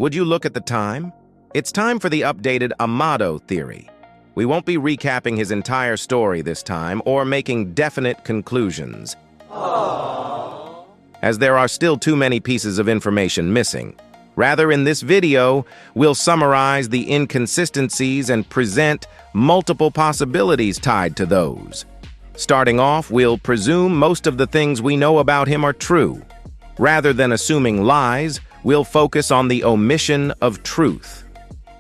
Would you look at the time? It's time for the updated Amado theory. We won't be recapping his entire story this time or making definite conclusions, as there are still too many pieces of information missing. Rather, in this video, we'll summarize the inconsistencies and present multiple possibilities tied to those. Starting off, we'll presume most of the things we know about him are true. Rather than assuming lies, we'll focus on the omission of truth.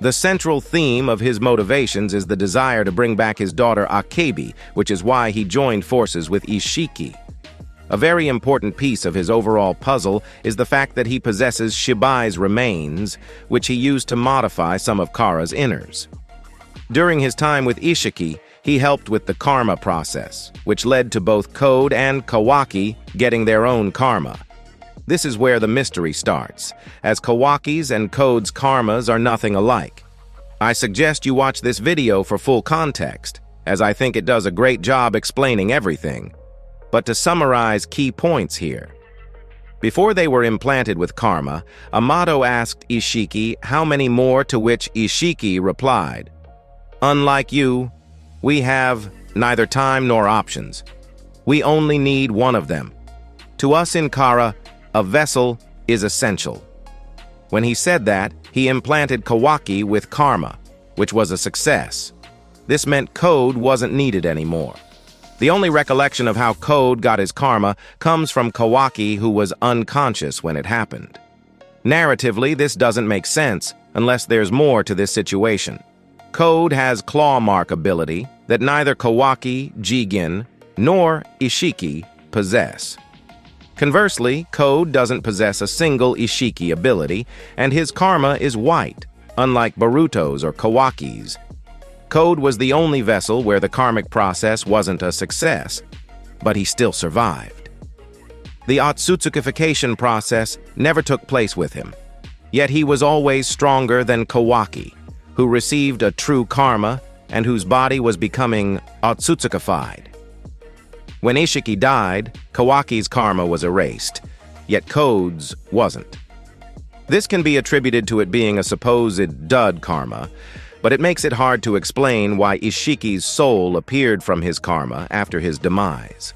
The central theme of his motivations is the desire to bring back his daughter Akebi, which is why he joined forces with Isshiki. A very important piece of his overall puzzle is the fact that he possesses Shibai's remains, which he used to modify some of Kara's inners. During his time with Isshiki, he helped with the karma process, which led to both Code and Kawaki getting their own karma. This is where the mystery starts, as Kawaki's and Code's karmas are nothing alike. I suggest you watch this video for full context, as I think it does a great job explaining everything. But to summarize key points here. Before they were implanted with karma, Amado asked Isshiki how many more, to which Isshiki replied, "Unlike you, we have neither time nor options. We only need one of them. To us in Kara, a vessel is essential." When he said that, he implanted Kawaki with karma, which was a success. This meant Code wasn't needed anymore. The only recollection of how Code got his karma comes from Kawaki, who was unconscious when it happened. Narratively, this doesn't make sense unless there's more to this situation. Code has claw mark ability that neither Kawaki, Jigen, nor Isshiki possess. Conversely, Code doesn't possess a single Isshiki ability, and his karma is white, unlike Boruto's or Kawaki's. Code was the only vessel where the karmic process wasn't a success, but he still survived. The Otsutsukification process never took place with him, yet he was always stronger than Kawaki, who received a true karma and whose body was becoming Otsutsukified. When Isshiki died, Kawaki's karma was erased, yet Code's wasn't. This can be attributed to it being a supposed dud karma, but it makes it hard to explain why Isshiki's soul appeared from his karma after his demise.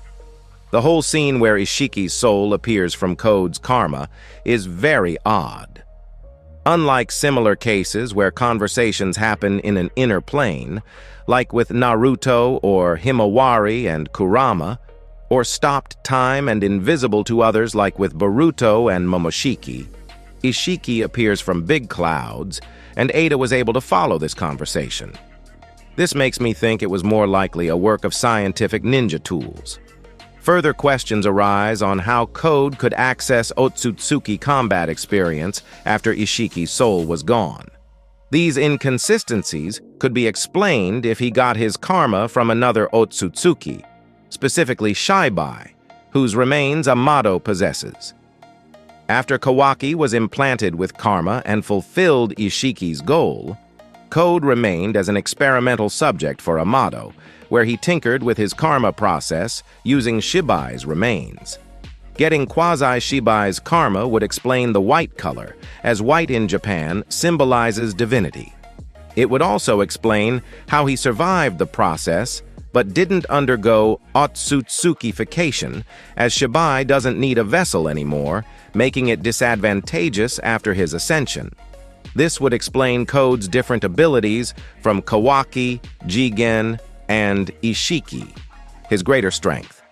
The whole scene where Isshiki's soul appears from Code's karma is very odd. Unlike similar cases where conversations happen in an inner plane, like with Naruto or Himawari and Kurama, or stopped time and invisible to others like with Boruto and Momoshiki, Isshiki appears from big clouds, and Ada was able to follow this conversation. This makes me think it was more likely a work of scientific ninja tools. Further questions arise on how Code could access Otsutsuki combat experience after Isshiki's soul was gone. These inconsistencies could be explained if he got his karma from another Otsutsuki, specifically Shibai, whose remains Amado possesses. After Kawaki was implanted with karma and fulfilled Isshiki's goal, Code remained as an experimental subject for Amado, where he tinkered with his karma process using Shibai's remains. Getting quasi-Shibai's karma would explain the white color, as white in Japan symbolizes divinity. It would also explain how he survived the process but didn't undergo Otsutsukification, as Shibai doesn't need a vessel anymore, making it disadvantageous after his ascension. This would explain Code's different abilities from Kawaki, Jigen, and Isshiki, his greater strength,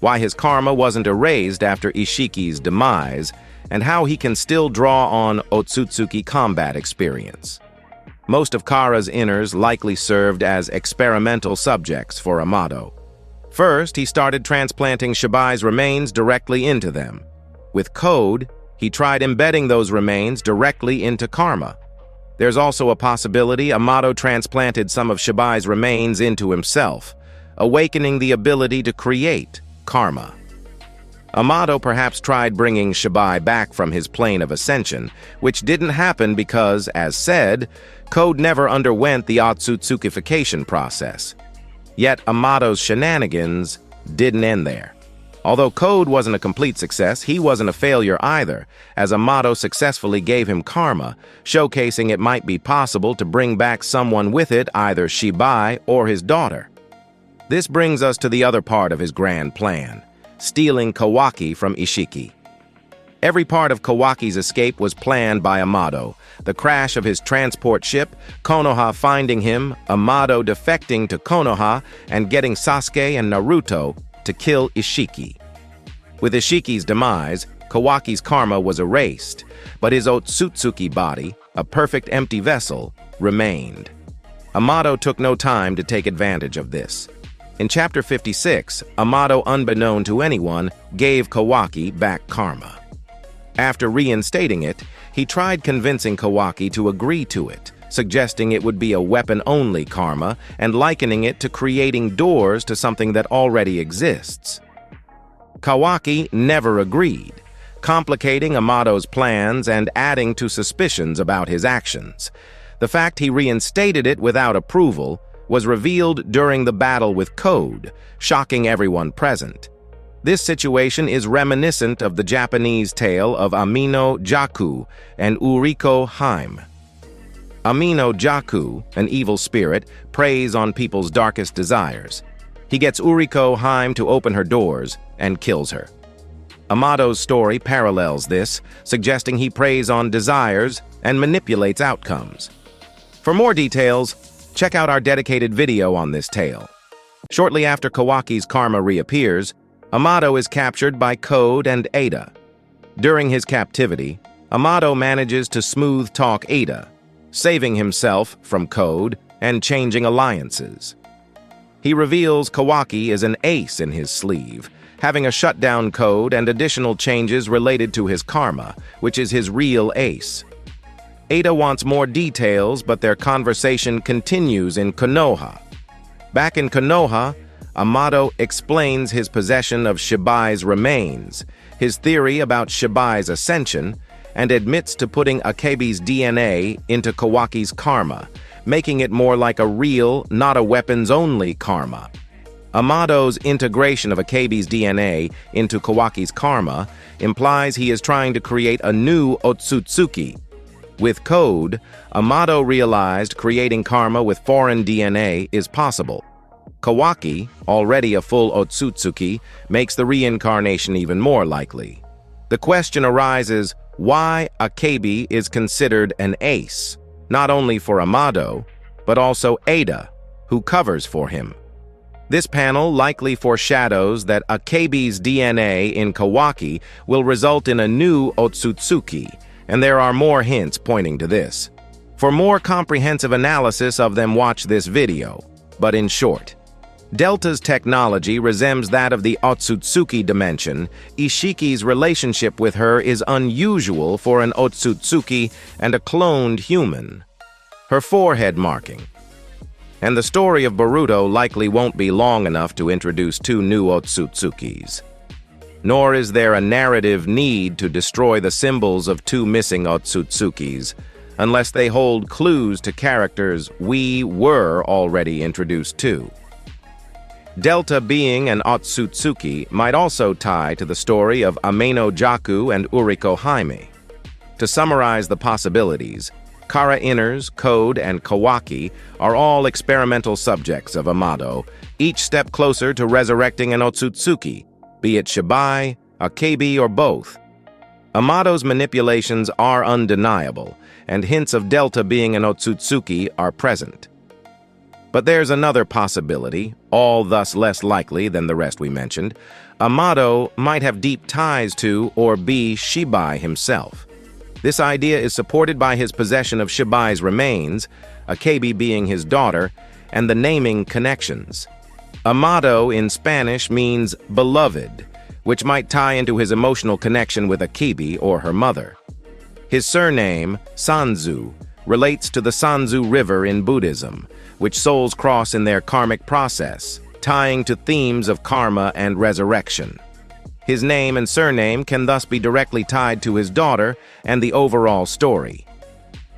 why his karma wasn't erased after Isshiki's demise, and how he can still draw on Otsutsuki combat experience. Most of Kara's inners likely served as experimental subjects for Amado. First, he started transplanting Shibai's remains directly into them. With Code, he tried embedding those remains directly into karma. There's also a possibility Amado transplanted some of Shibai's remains into himself, awakening the ability to create karma. Amado perhaps tried bringing Shibai back from his plane of ascension, which didn't happen because, as said, Code never underwent the Otsutsukification process. Yet Amado's shenanigans didn't end there. Although Code wasn't a complete success, he wasn't a failure either, as Amado successfully gave him karma, showcasing it might be possible to bring back someone with it, either Shibai or his daughter. This brings us to the other part of his grand plan, stealing Kawaki from Isshiki. Every part of Kawaki's escape was planned by Amado. The crash of his transport ship, Konoha finding him, Amado defecting to Konoha, and getting Sasuke and Naruto to kill Isshiki. With Ishiki's demise, Kawaki's karma was erased, but his Otsutsuki body, a perfect empty vessel, remained. Amado took no time to take advantage of this. In Chapter 56, Amado, unbeknown to anyone, gave Kawaki back karma. After reinstating it, he tried convincing Kawaki to agree to it, suggesting it would be a weapon-only karma and likening it to creating doors to something that already exists. Kawaki never agreed, complicating Amado's plans and adding to suspicions about his actions. The fact he reinstated it without approval was revealed during the battle with Code, shocking everyone present. This situation is reminiscent of the Japanese tale of Amino Jaku and Uriko Haim. Amino Jaku, an evil spirit, preys on people's darkest desires. He gets Uriko Haim to open her doors and kills her. Amado's story parallels this, suggesting he preys on desires and manipulates outcomes. For more details, check out our dedicated video on this tale. Shortly after Kawaki's karma reappears, Amado is captured by Code and Ada. During his captivity, Amado manages to smooth-talk Ada, saving himself from Code and changing alliances. He reveals Kawaki is an ace in his sleeve, having a shutdown code and additional changes related to his karma, which is his real ace. Ada wants more details, but their conversation continues in Konoha. Back in Konoha, Amado explains his possession of Shibai's remains, his theory about Shibai's ascension, and admits to putting Akebi's DNA into Kawaki's karma, making it more like a real, not a weapons-only karma. Amado's integration of Akebi's DNA into Kawaki's karma implies he is trying to create a new Otsutsuki. With Code, Amado realized creating karma with foreign DNA is possible. Kawaki, already a full Otsutsuki, makes the reincarnation even more likely. The question arises, why Akebi is considered an ace, not only for Amado, but also Ada, who covers for him. This panel likely foreshadows that Akebi's DNA in Kawaki will result in a new Otsutsuki, and there are more hints pointing to this. For more comprehensive analysis of them, watch this video. But in short, Delta's technology resembles that of the Otsutsuki dimension. Isshiki's relationship with her is unusual for an Otsutsuki and a cloned human. Her forehead marking. And the story of Boruto likely won't be long enough to introduce two new Otsutsukis. Nor is there a narrative need to destroy the symbols of two missing Otsutsukis, unless they hold clues to characters we were already introduced to. Delta being an Otsutsuki might also tie to the story of Ameno Jaku and Uriko Haime. To summarize the possibilities, Kara Inners, Code, and Kawaki are all experimental subjects of Amado, each step closer to resurrecting an Otsutsuki, be it Shibai, Akebi, or both. Amado's manipulations are undeniable, and hints of Delta being an Otsutsuki are present. But there's another possibility, all thus less likely than the rest we mentioned. Amado might have deep ties to or be Shibai himself. This idea is supported by his possession of Shibai's remains, Akebi being his daughter, and the naming connections. Amado in Spanish means beloved, which might tie into his emotional connection with Akebi or her mother. His surname, Sanzu, relates to the Sanzu River in Buddhism, which souls cross in their karmic process, tying to themes of karma and resurrection. His name and surname can thus be directly tied to his daughter and the overall story.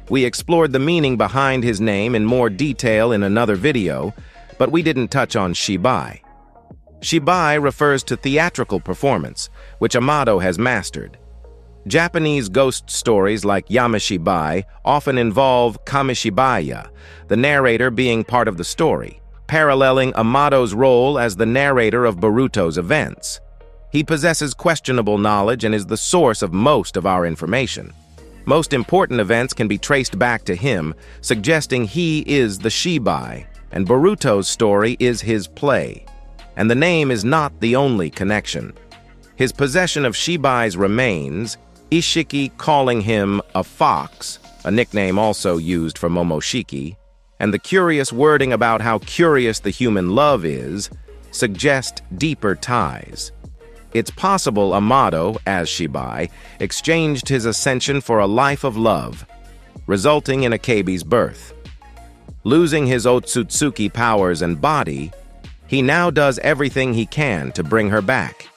We explored the meaning behind his name in more detail in another video, but we didn't touch on Shibai. Shibai refers to theatrical performance, which Amado has mastered. Japanese ghost stories like Yamishibai often involve Kamishibaya, the narrator being part of the story, paralleling Amado's role as the narrator of Boruto's events. He possesses questionable knowledge and is the source of most of our information. Most important events can be traced back to him, suggesting he is the Shibai, and Boruto's story is his play. And the name is not the only connection. His possession of Shibai's remains, Isshiki calling him a fox, a nickname also used for Momoshiki, and the curious wording about how curious the human love is, suggest deeper ties. It's possible Amado, as Shibai, exchanged his ascension for a life of love, resulting in Akebi's birth. Losing his Otsutsuki powers and body, he now does everything he can to bring her back.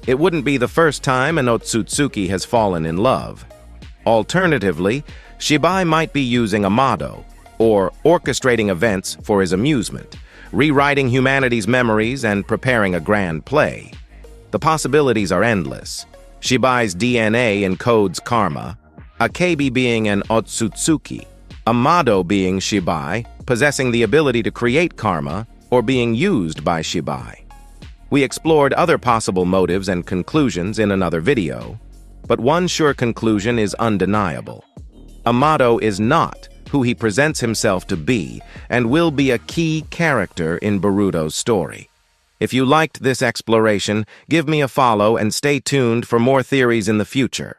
It wouldn't be the first time an Otsutsuki has fallen in love. Alternatively, Shibai might be using Amado, or orchestrating events for his amusement, rewriting humanity's memories and preparing a grand play. The possibilities are endless. Shibai's DNA encodes karma, Akebi being an Otsutsuki, Amado being Shibai, possessing the ability to create karma, or being used by Shibai. We explored other possible motives and conclusions in another video, but one sure conclusion is undeniable. Amado is not who he presents himself to be and will be a key character in Boruto's story. If you liked this exploration, give me a follow and stay tuned for more theories in the future.